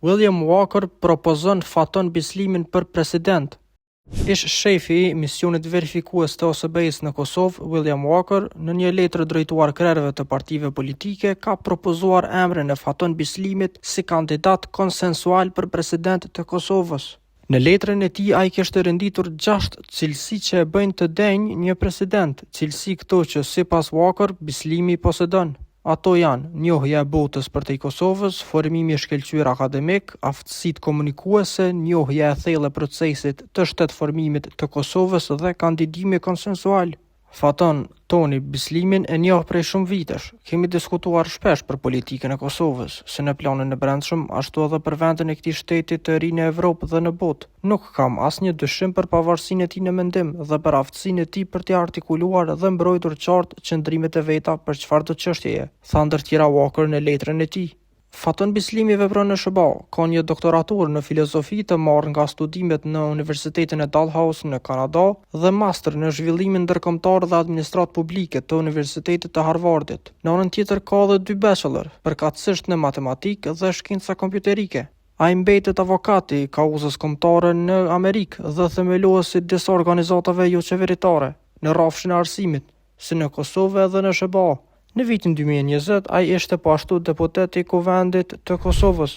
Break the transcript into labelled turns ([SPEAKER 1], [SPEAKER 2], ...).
[SPEAKER 1] William Walker propozon Faton Bislimin për president. Ish shefi i misionit verifikues të OSBE-s në Kosovë, William Walker, në një letër drejtuar krerëve të partive politike, ka propozuar emrin e Faton Bislimit si kandidat konsensual për president të Kosovës. Në letrën e tij ai kishte renditur 6 cilësi që e bëjnë të denjë një president, cilësi këto që sipas Walker Bislimi posedon. Ato janë njohja e botës përtej Kosovës, formimi i shkëlqyer akademik, aftësitë komunikuese, njohja e thellë e procesit të shtetformimit të Kosovës dhe kandidimi konsensual. Faton Toni Bislimin e njoh prej shumë vitesh. Kemi diskutuar shpesh për politikën e Kosovës, si në planin e brendshëm, ashtu edhe për vendin e këtij shteti të ri në Evropë dhe në botë. Nuk kam asnjë dyshim për pavarësinë e tij në mendim dhe për aftësinë e tij për të artikuluar dhe mbrojtur qartë qëndrimet e veta për çfarëdo çështjeje, tha ndër tjera Walker në letrën e tij. Faton Bislimi vepron në SBA, ka një doktoratur në filozofi të marrë nga studimet në Universitetin e Dalhousie në Kanada dhe master në zhvillimin ndërkombëtar dhe administratë publike të Universitetit të Harvardit. Në anën tjetër ka edhe 2 bachelor, përkatësisht në matematikë dhe shkenca kompjuterike. Ai mbetet avokati i kauzës kombëtare në Amerikë dhe themeluesi disa organizatave jo qeveritare në rrafshin e arsimit, si në Kosovë edhe në SBA. Në vitin 2020, ai ishte po ashtu deputet i Kuvendit të Kosovës.